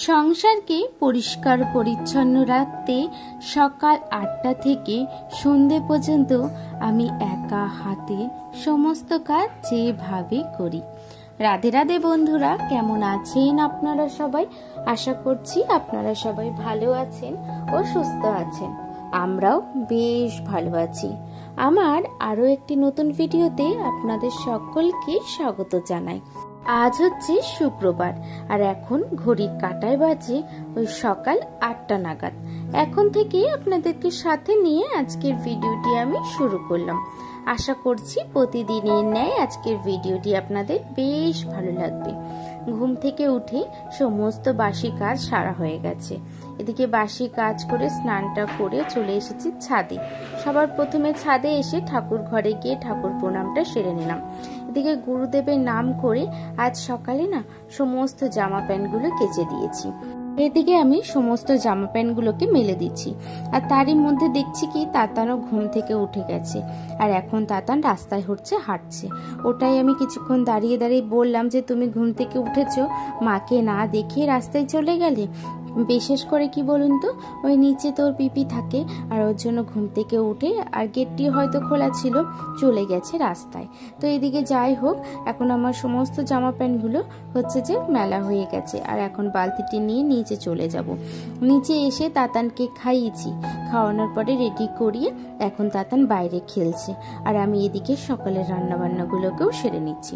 সংসারকে পরিষ্কার পরিচ্ছন্ন রাখতে সকাল ৮টা থেকে সন্ধে পর্যন্ত আমি একা হাতে সমস্ত কাজ যেভাবে করি। রাধে রাধে বন্ধুরা, কেমন আছেন আপনারা সবাই? আশা করছি আপনারা সবাই ভালো আছেন ও সুস্থ আছেন। আমরাও বেশ ভালো আছি। আমার আরো একটি নতুন ভিডিওতে আপনাদের সকলকে স্বাগত জানাই। আজ হচ্ছে শুক্রবার আর এখন ঘড়ির কাঁটায় বাজে ওই সকাল ৮টা নাগাদ। এখন থেকে আপনাদেরকে সাথে নিয়ে আজকের ভিডিওটি আমি শুরু করলাম। আশা করছি প্রতিদিনের ন্যায় আজকের ভিডিওটি আপনাদের বেশ ভালো লাগবে। ঘুম থেকে উঠে সমস্ত বাসি কাজ সারা হয়ে গেছে। এদিকে বাসি কাজ করে স্নানটা করে চলে এসেছি ছাদে। সবার প্রথমে ছাদে এসে ঠাকুর ঘরে গিয়ে ঠাকুর প্রণামটা সেরে নিলাম। এদিকে গুরুদেবের নাম করে আজ সকালে সমস্ত জামা প্যান্টগুলো কেচে দিয়েছি। এদিকে আমি সমস্ত জামা প্যান্টগুলোকে মেলে দিচ্ছি। আর তারই মধ্যে দেখছি কি তাতানও ঘুম থেকে উঠে গেছে। আর এখন তাতান রাস্তায় হাঁটছে। ওটাই আমি কিছুক্ষণ দাঁড়িয়ে দাঁড়িয়ে বললাম যে তুমি ঘুম থেকে উঠেছো, মাকে না দেখিয়ে রাস্তায় চলে গেলে। বিশেষ করে কি বলুন তো, ওই নিচে তোর পিপি থাকে আর ওর জন্য ঘুম থেকে উঠে আর গেটটি হয়তো খোলা ছিল, চলে গেছে রাস্তায়। তো এদিকে যাই হোক, এখন আমার সমস্ত জামা প্যান্টগুলো যে মেলা হয়ে গেছে। আর এখন বালতিটি নিয়ে নিচে চলে যাব। নিচে এসে তাতানকে খাইয়েছি, খাওয়ানোর পরে রেডি করিয়ে এখন তাতান বাইরে খেলছে। আর আমি এদিকে সকালের রান্নাবান্নাগুলোকেও সেরে নিচ্ছি।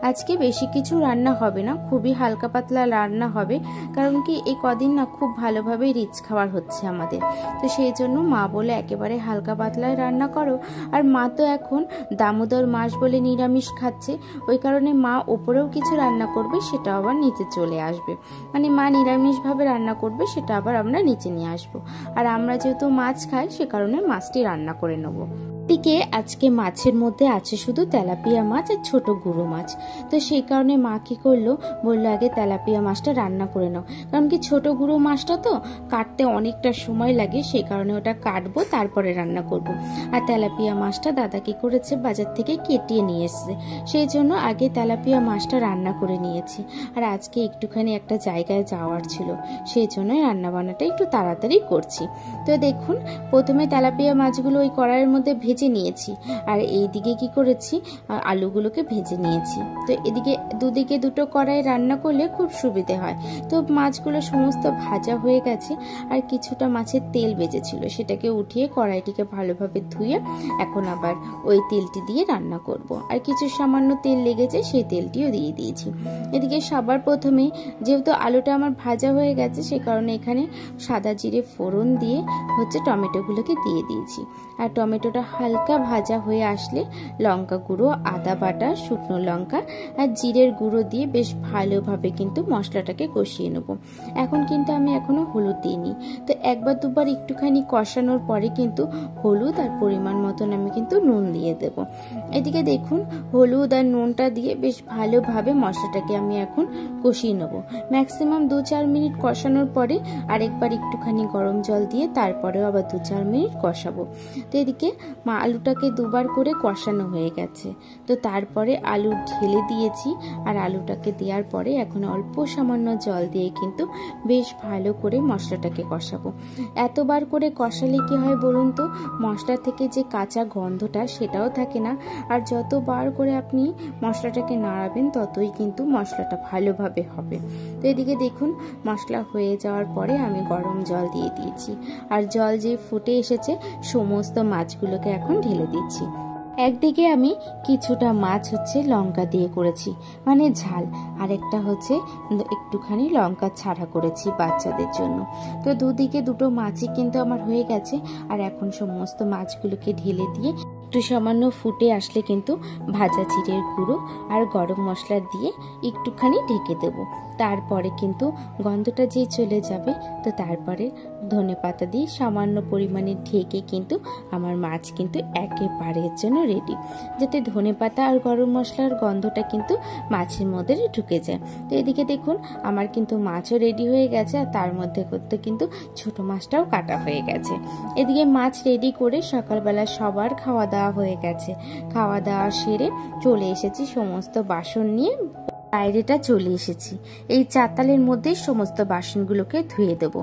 আজকে বেশি কিছু রান্না হবে না, খুবই হালকা পাতলা রান্না হবে। কারণ কি এই কদিন খুব ভালোভাবে রিচ খাবার হচ্ছে আমাদের। তো সেই জন্য মা বলে একেবারে হালকা পাতলায় রান্না করো। আর মা তো এখন দামোদর মাস বলে নিরামিষ খাচ্ছে, ওই কারণে মা ওপরেও কিছু রান্না করবে, সেটা আবার নিচে চলে আসবে। মানে মা নিরামিষভাবে রান্না করবে, সেটা আবার আমরা নিচে নিয়ে আসবো। আর আমরা যেহেতু মাছ খাই, সে কারণে মাছটি রান্না করে নেবো। দিকে আজকে মাছের মধ্যে আছে শুধু তেলাপিয়া মাছ আর ছোট গুঁড়ো মাছ। তো সেই কারণে মা কি করলো, বললো আগে তেলাপিয়া মাছটা রান্না করে নাও। কারণ কি ছোট গুঁড়ো মাছটা তো কাটতে অনেকটা সময় লাগে, সেই কারণে ওটা কাটবো তারপরে রান্না করব। আর তেলাপিয়া মাছটা দাদা কি করেছে, বাজার থেকে কেটিয়ে নিয়ে এসছে, সেই জন্য আগে তেলাপিয়া মাছটা রান্না করে নিয়েছি। আর আজকে একটুখানি একটা জায়গায় যাওয়ার ছিল, সেই জন্য রান্না বান্নাটা একটু তাড়াতাড়ি করছি। তো দেখুন, প্রথমে তেলাপিয়া মাছগুলো ওই কড়াইয়ের মধ্যে ভেজে নিয়েছি। আর এইদিকে কি করেছি, আলুগুলোকে ভেজে নিয়েছি। তো এদিকে দুদিকে দুটো কড়াই রান্না করলে খুব সুবিধে হয়। তো মাছগুলো সমস্ত ভাজা হয়ে গেছে। আর কিছুটা মাছের তেল বেঁচেছিল, সেটাকে উঠিয়ে কড়াইটিকে ভালোভাবে ধুয়ে এখন আবার ওই তেলটি দিয়ে রান্না করব। আর কিছু সামান্য তেল লেগেছে, সেই তেলটিও দিয়ে দিয়েছি। এদিকে সবার প্রথমে যেহেতু আলুটা আমার ভাজা হয়ে গেছে, সে কারণে এখানে সাদা জিরে ফোড়ন দিয়ে টমেটোগুলোকে দিয়ে দিয়েছি। আর টমেটোটা হালকা ভাজা হয়ে আসলে লঙ্কা গুঁড়ো, আদা বাটা, শুকনো লঙ্কা আর জিরের গুঁড়ো দিয়ে বেশ ভালোভাবে কিন্তু মশলাটাকে কষিয়ে নেব। এখন কিন্তু আমি এখনো হলুদ দিইনি। তো একবার দুবার একটুখানি কষানোর পরে কিন্তু হলুদ আর পরিমাণ মতন আমি কিন্তু নুন দিয়ে দেব। এদিকে দেখুন, হলুদ আর নুনটা দিয়ে বেশ ভালোভাবে মশলাটাকে আমি এখন কষিয়ে নেব। ম্যাক্সিমাম 2-4 মিনিট কষানোর পরে আরেকবার একটুখানি গরম জল দিয়ে তারপরেও আবার 2-4 মিনিট কষাবো। তো এদিকে আলুটাকে দুবার করে কষানো হয়ে গেছে। তো তারপরে আলু ঢেলে দিয়েছি। আর আলুটাকে দেওয়ার পরে এখন অল্প সামান্য জল দিয়ে কিন্তু বেশ ভালো করে মশলাটাকে কষাবো। এতবার করে কষালে কি হয় বলুন তো, মশলা থেকে যে কাঁচা গন্ধটা সেটাও থাকে না। আর যতবার করে আপনি মশলাটাকে নাড়াবেন ততই কিন্তু মশলাটা ভালোভাবে হবে। তো এদিকে দেখুন, মশলা হয়ে যাওয়ার পরে আমি গরম জল দিয়ে দিয়েছি। আর জল যে ফুটে এসেছে, সমস্ত মাছগুলোকে এখন ঢেলে দিচ্ছি। একদিকে আমি কিছুটা মাছ লঙ্কা দিয়ে করেছি, মানে ঝাল। আর একটা একটুখানি লঙ্কা ছাড়া করেছি বাচ্চাদের জন্য। তো দুদিকে দুটো মাছই কিন্তু আমার হয়ে গেছে। আর এখন সমস্ত মাছগুলোকে ঢেলে দিয়ে একটু সামান্য ফুটে আসলে কিন্তু ভাজা জিরের গুঁড়ো আর গরম মশলা দিয়ে একটুখানি ঢেকে দেব। তারপরে কিন্তু গন্ধটা যে চলে যাবে, তো তারপরে ধনেপাতা দিয়ে সামান্য পরিমাণে ঢেকে কিন্তু আমার মাছ কিন্তু একেবারে জন্য রেডি, যাতে ধনেপাতা আর গরম মশলার গন্ধটা কিন্তু মাছের মধ্যে ঢুকে যায়। তো এদিকে দেখুন, আমার কিন্তু মাছও রেডি হয়ে গেছে। আর তার মধ্যে করতে কিন্তু ছোট মাছটাও কাটা হয়ে গেছে। এদিকে মাছ রেডি করে সকালবেলা সবার খাওয়া দাওয়া হয়ে গেছে। খাওয়া দাওয়া সেরে চলে এসেছি সমস্ত বাসন নিয়ে বাইরেটা চলে এসেছি। এই চাতালের মধ্যে সমস্ত বাসনগুলোকে ধুয়ে দেব,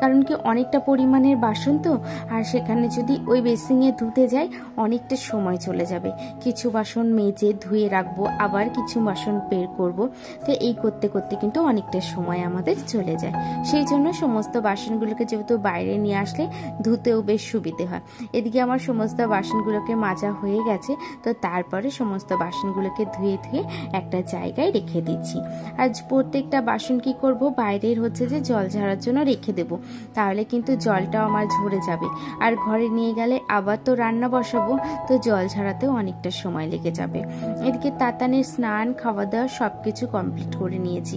কারণ কি অনেকটা পরিমাণের বাসন তো, আর সেখানে যদি ওই বেসিংয়ে ধুতে যাই অনেকটা সময় চলে যাবে। কিছু বাসন মেজে ধুয়ে রাখবো, আবার কিছু বাসন বের করব, তো এই করতে করতে কিন্তু অনেকটা সময় আমাদের চলে যায়। সেই জন্য সমস্ত বাসনগুলোকে যেহেতু বাইরে নিয়ে আসলে ধুতেও বেশ সুবিধে হয়। এদিকে আমার সমস্ত বাসনগুলোকে মাজা হয়ে গেছে, তো তারপরে সমস্ত বাসনগুলোকে ধুয়ে ধুয়ে একটা জায়গায় রেখে দিচ্ছি। আর প্রত্যেকটা বাসন কি করব, বাইরের হচ্ছে যে জল ঝাড়ার জন্য রেখে দেব, তাহলে কিন্তু জলটাও আমার ঝরে যাবে। আর ঘরে নিয়ে গেলে আবার তো রান্না বসাবো, তো জল ঝাড়াতেও অনেকটা সময় লেগে যাবে। এদিকে তাতানের স্নান খাওয়া দাওয়া সবকিছু কমপ্লিট করে নিয়েছি।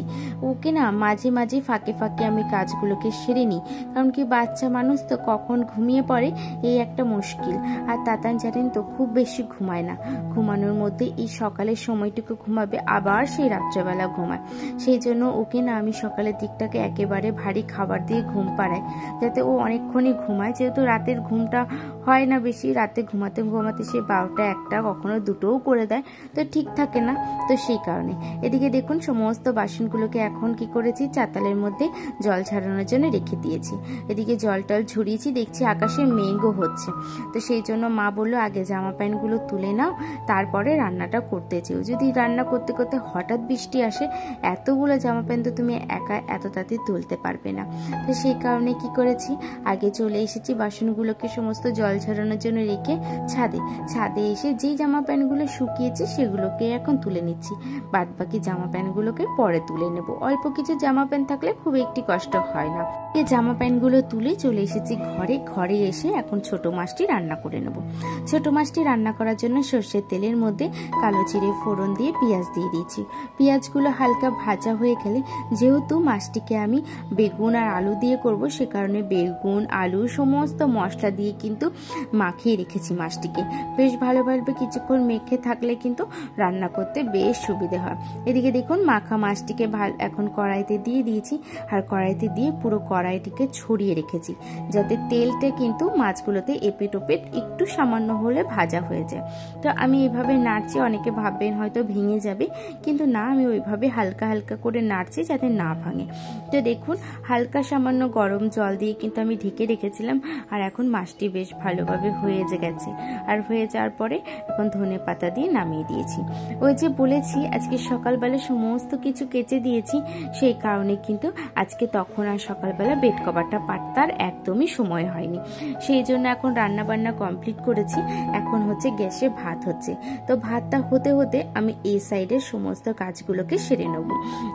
ওকে না মাঝে মাঝে ফাঁকে ফাঁকে আমি কাজগুলোকে সেরে নিই, কারণ কি বাচ্চা মানুষ তো কখন ঘুমিয়ে পড়ে এই একটা মুশকিল। আর তাতান জানেন তো খুব বেশি ঘুমায় না, ঘুমানোর মধ্যে এই সকালের সময়টুকু ঘুমাবে, আবার সেই রাত্রেবেলা ঘুমায়। সেই জন্য ওকে না আমি সকালের দিকটাকে একেবারে ভারী খাবার দিয়ে ঘুম পাড়াই, যাতে ও অনেকক্ষণই ঘুমায়। যেহেতু রাতের ঘুমটা হয় না বেশি, রাতে ঘুমাতে ঘুমাতে সে 12টা 1টা কখনো 2টোও করে দেয়, তো ঠিক থাকে না, তো সেই কারণে। এদিকে দেখুন সমস্ত বাসনগুলোকে এখন কি করেছি, চাতালের মধ্যে জল ঝাড়ানোর জন্য রেখে দিয়েছি। এদিকে জল টল ঝরিয়েছি, দেখছি আকাশে মেঘও হচ্ছে, তো সেই জন্য মা বললো আগে জামা প্যান্টগুলো তুলে নাও, তারপরে রান্নাটা করতে চেও। যদি রান্না করতে করতে হঠাৎ বৃষ্টি আসে, এতগুলো জামা প্যান্ট তো তুমি একা এত তাড়াতাড়ি তুলতে পারবে না। তো সেই কারণে কি করেছি, আগে চলে এসেছি বাসনগুলোকে সমস্ত জল ঝরানোর জন্য রেখে ছাদে এসে যেই জামা প্যান্টগুলো শুকিয়েছে সেগুলোকে এখন তুলে নিচ্ছি, বাদ বাকি জামা প্যান্টগুলোকে পরে তুলে নেব। অল্প কিছু জামা প্যান্ট থাকলে খুব একটি কষ্ট হয় না। এই জামা প্যান্টগুলো তুলে চলে এসেছি ঘরে এসে এখন ছোট মাছটি রান্না করে নেব। ছোট মাছটি রান্না করার জন্য সর্ষের তেলের মধ্যে কালো জিরে ফোড়ন দিয়ে পেঁয়াজ দিয়ে দিয়েছি। পেঁয়াজগুলো হালকা ভাজা হয়ে গেলে, যেহেতু মাছটিকে আমি বেগুন আর আলু দিয়ে করব, সে কারণে বেগুন আলু সমস্ত মশলা দিয়ে কিন্তু মাখিয়ে রেখেছি মাছটিকে। বেশ ভালোভাবে কিছুক্ষণ মেখে থাকলে কিন্তু রান্না করতে বেশ সুবিধে হয়। এদিকে দেখুন মাখা মাছটিকে এখন কড়াইতে দিয়ে দিয়েছি, আর কড়াইতে দিয়ে পুরো কড়াইটিকে ছড়িয়ে রেখেছি, যাতে তেলটা কিন্তু মাছগুলোতে এপিট ওপিট একটু সামান্য হলে ভাজা হয়ে যায়। তো আমি এভাবে নাড়ছি, অনেকে ভাববেন হয়তো ভেঙে যাবে, কিন্তু না, আমি ওইভাবে হালকা হালকা করে নাড়ছি যাতে না ভাঙে। তো দেখুন হালকা সামান্য গরম জল দিয়ে কিন্তু আমি ঢেকে রেখেছিলাম, আর এখন মাছটি বেশ ভালোভাবে হয়ে গেছে। আর হয়ে যাওয়ার পরে এখন ধনে পাতা দিয়ে নামিয়ে দিয়েছি। ওই যে বলেছি আজকে সকালবেলা সমস্ত কিছু কেচে দিয়েছি, সেই কারণে কিন্তু আজকে তখন আর সকালবেলা বেড কভারটা পাতার একদমই সময় হয়নি। সেই জন্য এখন রান্না বান্না কমপ্লিট করেছি, এখন হচ্ছে গ্যাসে ভাত হচ্ছে। তো ভাতটা হতে হতে আমি এই সাইডের সমস্ত কাজগুলোকে সেরে নেব।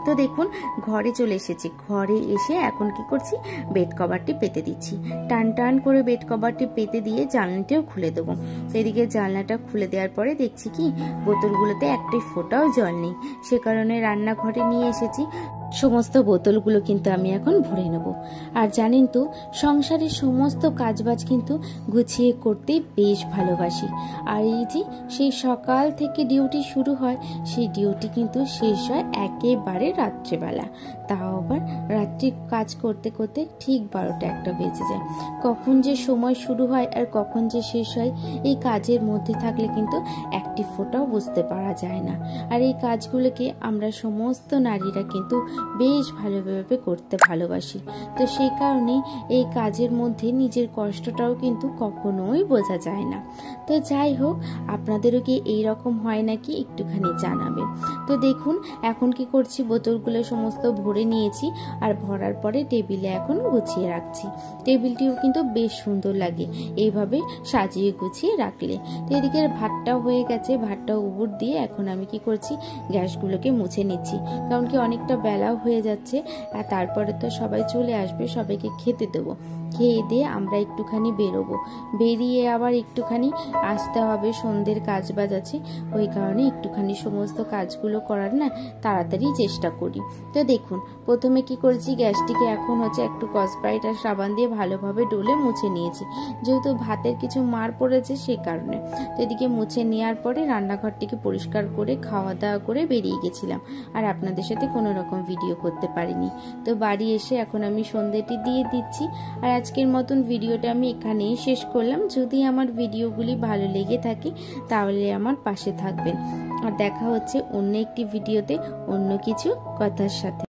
তো দেখুন ঘরে চলে এসেছি, ঘরে এসে এখন কি করছি, বেড কভারটি পেতে দিচ্ছি। টান টান করে বেড কভারটি পেতে দিয়ে জানলাটাও খুলে দেবো। এদিকে জানলাটা খুলে দেওয়ার পরে দেখছি কি বোতলগুলোতে একটি ফোঁটাও জল নেই, সে কারণে রান্নাঘরে নিয়ে এসেছি। সমস্ত বোতলগুলো কিন্তু আমি এখন ভরে নেব। আর জানেন তো সংসারের সমস্ত কাজবাজ কিন্তু গুছিয়ে করতে বেশ ভালোবাসি। আর এই যে সেই সকাল থেকে ডিউটি শুরু হয়, সেই ডিউটি কিন্তু শেষ হয় একেবারে রাত্রেবেলা, তাও আবার রাত্রি কাজ করতে করতে ঠিক 12টা 1টা বেজে যায়। কখন যে সময় শুরু হয় আর কখন যে শেষ হয়, এই কাজের মধ্যে থাকলে কিন্তু একটি ফোঁটাও বুঝতে পারা যায় না। আর এই কাজগুলোকে আমরা সমস্ত নারীরা কিন্তু বেশ ভালোভাবে করতে ভালোবাসি, তো সেই কারণে এই কাজের মধ্যে নিজের কষ্টটাও কিন্তু কখনোই বোঝা যায় না। তো যাই হোক, আপনাদেরও কি এইরকম হয় নাকি একটুখানি জানাবেন। তো দেখুন এখন কি করছি, বোতলগুলো সমস্ত ভরে নিয়েছি, আর ভরার পরে টেবিলে এখন গুছিয়ে রাখছি। টেবিলটিও কিন্তু বেশ সুন্দর লাগে এইভাবে সাজিয়ে গুছিয়ে রাখলে। তো এদিকে ভাতটাও হয়ে গেছে, ভাতটাও উপর দিয়ে এখন আমি কি করছি, গ্যাসগুলোকে মুছে নিচ্ছি, কারণ কি অনেকটা বেলাও হয়ে যাচ্ছে, আর তারপরে তো সবাই চলে আসবে, সবাইকে খেতে দেবো। খেয়ে দিয়ে আমরা একটুখানি বেরোবো, বেরিয়ে আবার একটুখানি আসতে হবে, সন্ধ্যের কাজ বাজ আছে, ওই কারণে একটুখানি সমস্ত কাজগুলো করার না তাড়াতাড়ি চেষ্টা করি। তো দেখুন প্রথমে কি করেছি, গ্যাসটিকে এখন হচ্ছে একটু স্কচব্রাইট আর সাবান দিয়ে ভালোভাবে ডলে মুছে নিয়েছি, যেহেতু ভাতের কিছু মার পড়েছে সেই কারণে। তো এদিকে মুছে নেওয়ার পরে রান্নাঘরটিকে পরিষ্কার করে খাওয়া দাওয়া করে বেরিয়ে গেছিলাম, আর আপনাদের সাথে কোনো রকম ভিডিও করতে পারিনি। তো বাড়ি এসে এখন আমি সন্ধ্যেটি দিয়ে দিচ্ছি। আর আজকের মতন ভিডিওটা আমি এখানেই শেষ করলাম। যদি আমার ভিডিওগুলি ভালো লেগে থাকে তাহলে আমার পাশে থাকবেন, আর দেখা হচ্ছে অন্য একটি ভিডিওতে অন্য কিছু কথার সাথে।